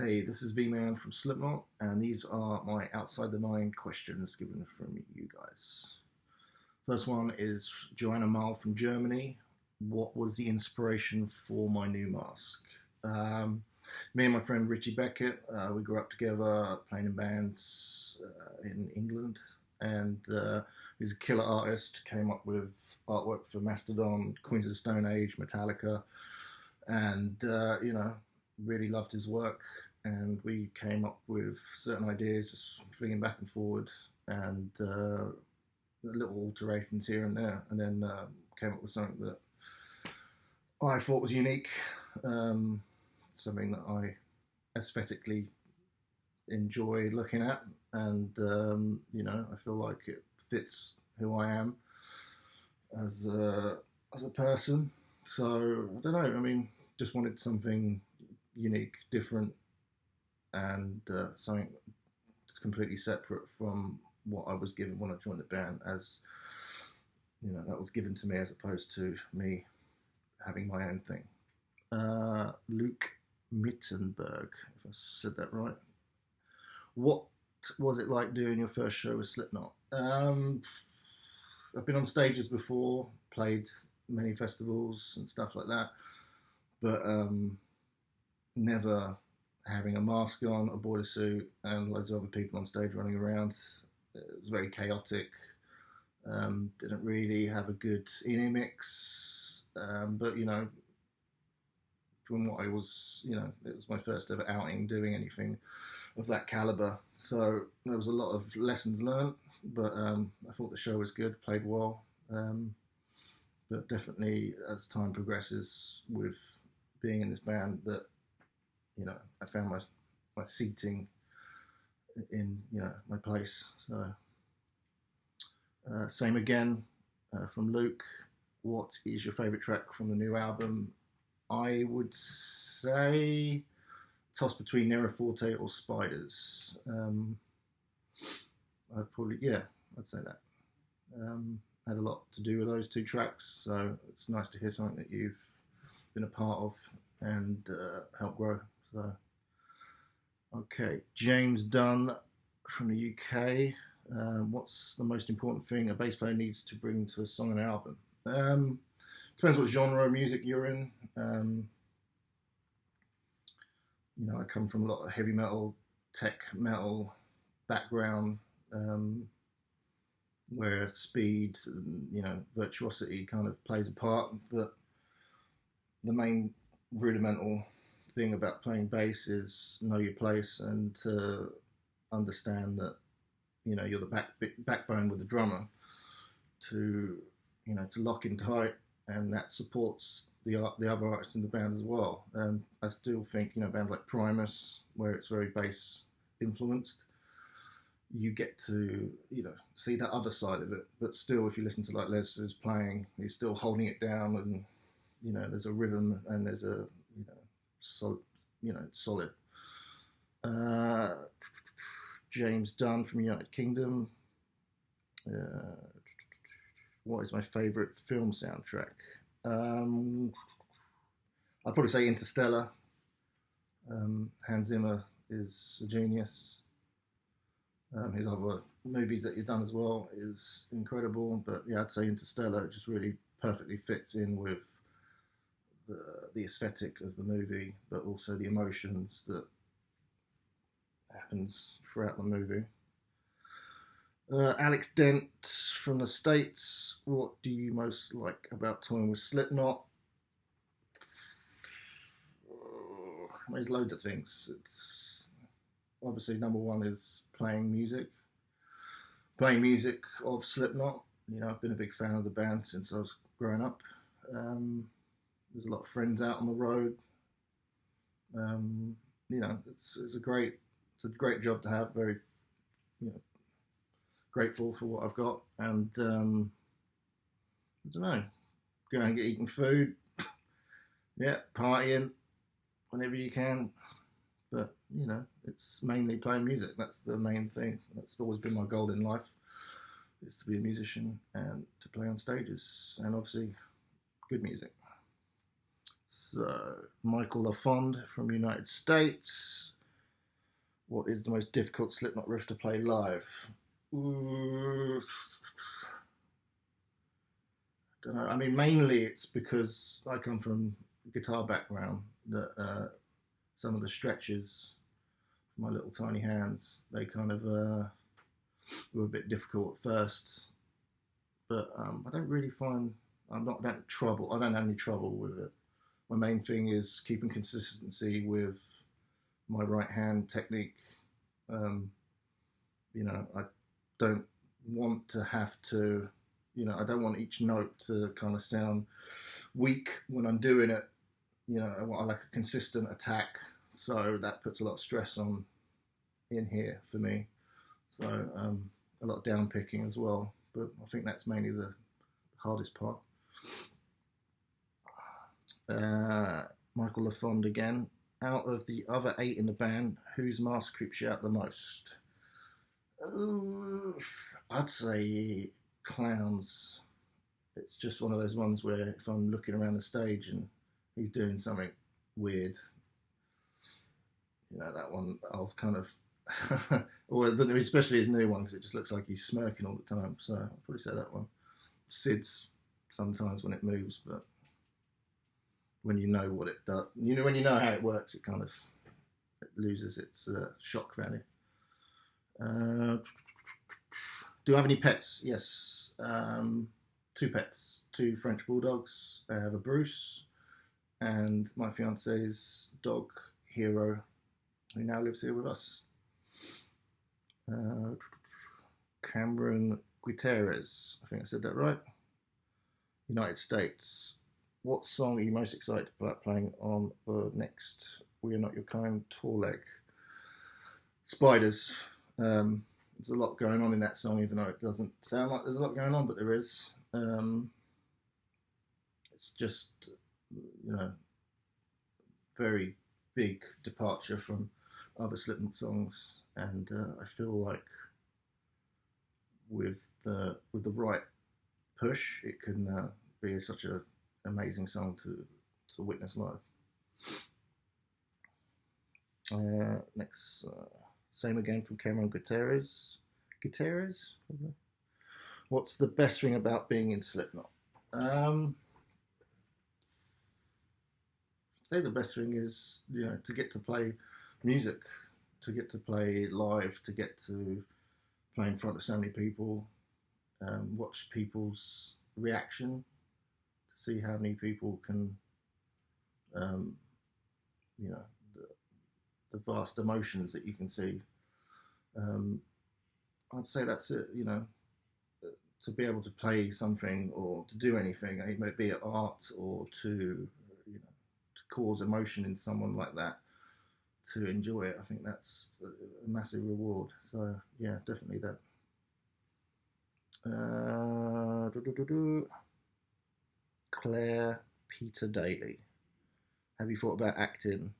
Hey, this is VMan from Slipknot, and these are my outside the nine questions given from you guys. First one is Joanna Mahl from Germany. What was the inspiration for my new mask? Me and my friend Richie Beckett, we grew up together playing in bands in England, and he's a killer artist. Came up with artwork for Mastodon, Queens of the Stone Age, Metallica, and really loved his work. And we came up with certain ideas, just flinging back and forward, and little alterations here and there, and then came up with something that I thought was unique, something that I aesthetically enjoy looking at, and I feel like it fits who I am as a person. So I don't know. I mean, just wanted something unique, different, and something completely separate from what I was given when I joined the band. As that was given to me as opposed to me having my own thing. Luke Mittenberg, if I said that right. What was it like doing your first show with Slipknot? I've been on stages before, played many festivals and stuff like that, but never having a mask on, a boiler suit, and loads of other people on stage running around. It was very chaotic. Didn't really have a good in mix, but from what I was, it was my first ever outing doing anything of that caliber. So there was a lot of lessons learned, but I thought the show was good, played well. But definitely as time progresses with being in this band, that I found my seating in my place. So same again from Luke. What is your favourite track from the new album? I would say toss between Nero Forte or Spiders. I'd say that. Had a lot to do with those two tracks, so it's nice to hear something that you've been a part of and helped grow. So, okay, James Dunn from the UK. What's the most important thing a bass player needs to bring to a song and album? Depends what genre of music you're in. I come from a lot of heavy metal, tech metal background, where speed and virtuosity kind of plays a part. But the main rudimental thing about playing bass is know your place and to understand that you're the backbone with the drummer to lock in tight, and that supports the other artists in the band as well. I still think bands like Primus, where it's very bass influenced, you get to see that other side of it. But still, if you listen to like Les's playing, he's still holding it down, and there's a rhythm and there's a solid. James Dunn from United Kingdom. What is my favourite film soundtrack? I'd probably say Interstellar. Hans Zimmer is a genius. His other movies that he's done as well is incredible. But yeah, I'd say Interstellar. It just really perfectly fits in with the aesthetic of the movie, but also the emotions that happens throughout the movie. Alex Dent from the States. What do you most like about touring with Slipknot? There's loads of things. It's obviously number one is playing music. Playing music of Slipknot. I've been a big fan of the band since I was growing up. There's a lot of friends out on the road. It's a great job to have. Very, grateful for what I've got, and I don't know, going and eating food, partying whenever you can, but it's mainly playing music. That's the main thing. That's always been my goal in life, is to be a musician and to play on stages, and obviously good music. So Michael LaFond from the United States. What is the most difficult Slipknot riff to play live? Ooh, I don't know. I mean, mainly it's because I come from a guitar background that some of the stretches, my little tiny hands, they kind of were a bit difficult at first. But I don't really find I don't have any trouble with it. My main thing is keeping consistency with my right hand technique. I don't want to have to, I don't want each note to kind of sound weak when I'm doing it. I like a consistent attack, so that puts a lot of stress on in here for me. So a lot of down picking as well, but I think that's mainly the hardest part. Michael LaFond again. Out of the other 8 in the band, whose mask creeps you out the most? I'd say Clown's. It's just one of those ones where if I'm looking around the stage and he's doing something weird, that one I'll kind of, or especially his new one, because it just looks like he's smirking all the time. So I'll probably say that one. Sid's sometimes when it moves, but when you know what it does, when you know how it works, it kind of loses its shock value. Do I have any pets? Yes. 2 pets, 2 French bulldogs. I have a Bruce and my fiance's dog, Hero, who now lives here with us. Cameron Gutierrez, I think I said that right. United States. What song are you most excited about playing on the next We Are Not Your Kind tour leg? Spiders. There's a lot going on in that song, even though it doesn't sound like there's a lot going on, but there is. It's just, very big departure from other Slipknot songs, and I feel like with the right push, it can be such an amazing song to witness live. Next, same again from Cameron Gutierrez. What's the best thing about being in Slipknot? I'd say the best thing is, to get to play music, to get to play live, to get to play in front of so many people, watch people's reaction, to see how many people can, the vast emotions that you can see. I'd say that's it, to be able to play something or to do anything, be it art or to cause emotion in someone like that, to enjoy it. I think that's a massive reward. So yeah, definitely that. Claire Peter Daly. Have you thought about acting?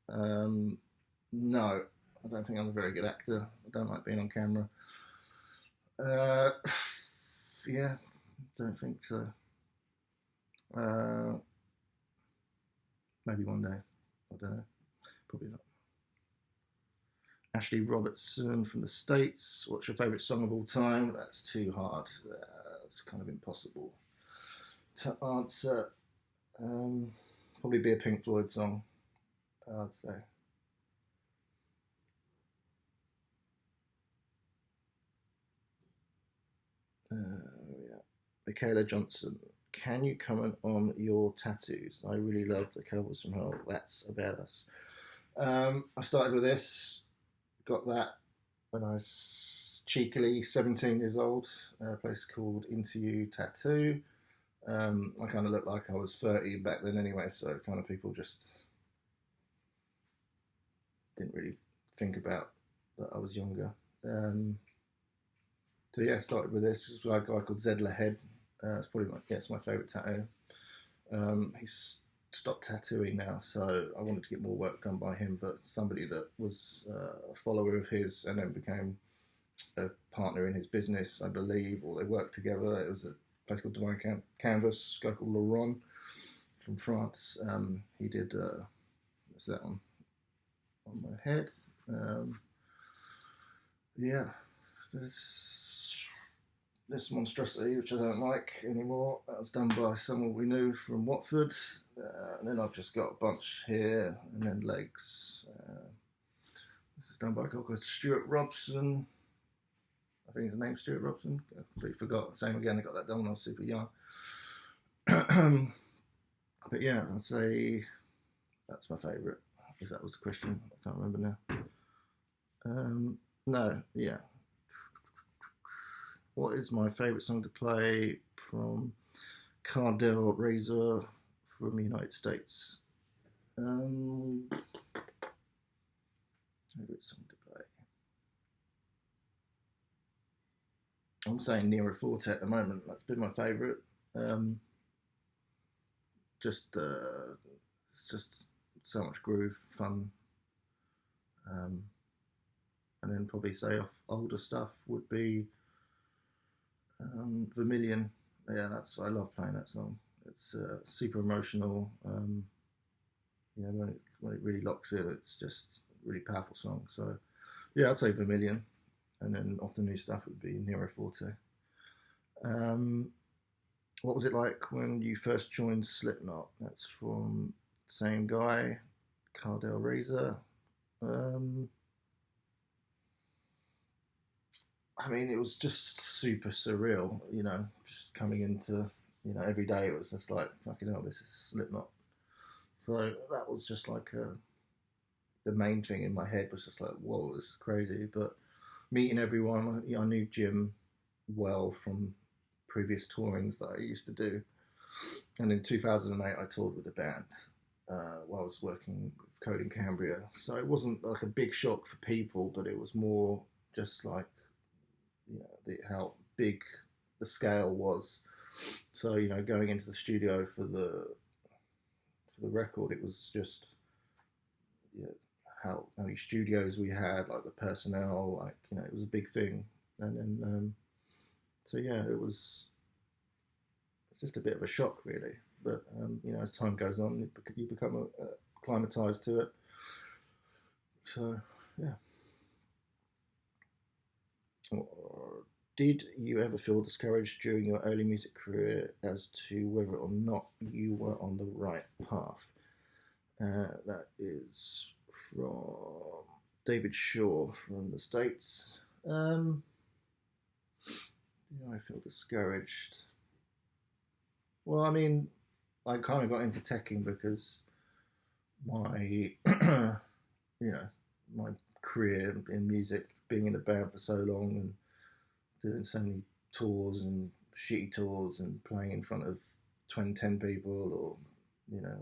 No, I don't think I'm a very good actor. I don't like being on camera. Yeah, don't think so. Maybe one day. I don't know. Probably not. Ashley Robertson from the States. What's your favourite song of all time? That's too hard. It's kind of impossible to answer. Probably be a Pink Floyd song, I'd say. Yeah. Michaela Johnson. Can you comment on your tattoos? I really love the Cowboys from Hell. That's about us. I started with this. Got that when I was cheekily 17 years old. A place called Into You Tattoo. I kind of looked like I was 30 back then anyway, so kind of people just didn't really think about that I was younger. So yeah, I started with this. This was a guy called Zedler Head. It's probably it's my favourite tattoo. He's stopped tattooing now, so I wanted to get more work done by him, but somebody that was a follower of his and then became a partner in his business, I believe, or they worked together. It was a place called Divine Canvas, a guy called Laurent from France. He did, what's that on my head? Yeah, there's this monstrosity which I don't like anymore. That was done by someone we knew from Watford, and then I've just got a bunch here, and then legs. This is done by a guy called Stuart Robson. I think his name's Stuart Robson. I completely forgot. Same again. I got that done when I was super young. But yeah, I'd say that's my favourite. If that was the question, I can't remember now. No, yeah. What is my favourite song to play from Cardell Razor from the United States? Favourite song to play? I'm saying Nero Forte at the moment. That's been my favourite. Just it's just so much groove, fun. And then probably say off older stuff would be Vermilion. Yeah, I love playing that song. It's super emotional. When it really locks in, it's just a really powerful song. So yeah, I'd say Vermilion, and then off the new stuff it would be Nero Forte. What was it like when you first joined Slipknot? That's from the same guy, Cardell Razor. I mean, it was just super surreal, just coming into, every day it was just like, fucking hell, this is Slipknot. So that was just like the main thing in my head was just like, whoa, this is crazy. But meeting everyone, I knew Jim well from previous tourings that I used to do. And in 2008, I toured with the band while I was working with Code in Cambria. So it wasn't like a big shock for people, but it was more just like, how big the scale was. So going into the studio for the record, it was just how many studios we had, like the personnel, it was a big thing. And then so yeah, it's just a bit of a shock really. But as time goes on, you become acclimatized to it. So yeah. Did you ever feel discouraged during your early music career as to whether or not you were on the right path? That is from David Shaw from the States. Did I feel discouraged? Well, I mean, I kind of got into teching because my, my career in music, being in a band for so long and doing so many tours and shitty tours and playing in front of 10 people or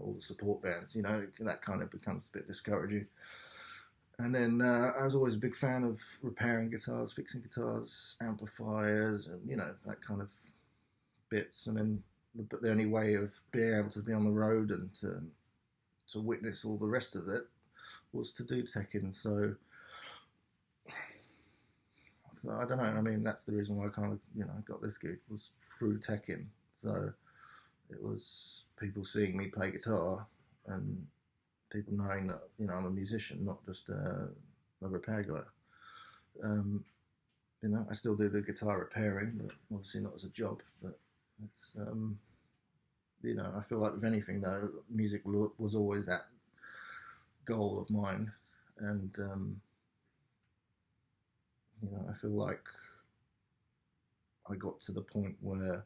all the support bands, that kind of becomes a bit discouraging. And then I was always a big fan of repairing guitars, fixing guitars, amplifiers, and that kind of bits. And then the only way of being able to be on the road and to witness all the rest of it was to do teching. So I don't know. I mean, that's the reason why I kind of, got this gig was through teching. So it was people seeing me play guitar and people knowing that, I'm a musician, not just a repair guy. I still do the guitar repairing, but obviously not as a job. But it's, I feel like with anything though, music was always that goal of mine. And, I feel like I got to the point where,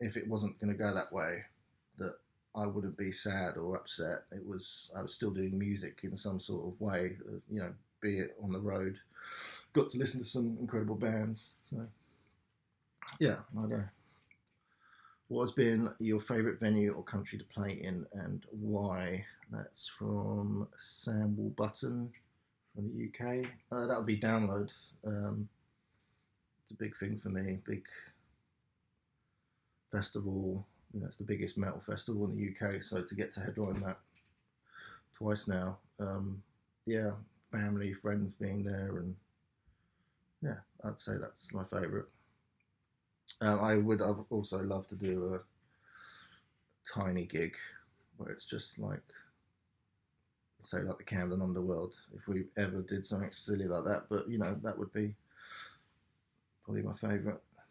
if it wasn't going to go that way, that I wouldn't be sad or upset. I was still doing music in some sort of way, be it on the road. Got to listen to some incredible bands. So, yeah, I don't know. What has been your favourite venue or country to play in and why? That's from Sam Button from the UK. That would be Download. It's a big thing for me. Big festival. It's the biggest metal festival in the UK. So to get to headline that twice now, yeah, family, friends being there, and yeah, I'd say that's my favourite. I would have also loved to do a tiny gig where it's just like say like the Camden Underworld, if we ever did something silly like that. But you know, that would be probably my favourite.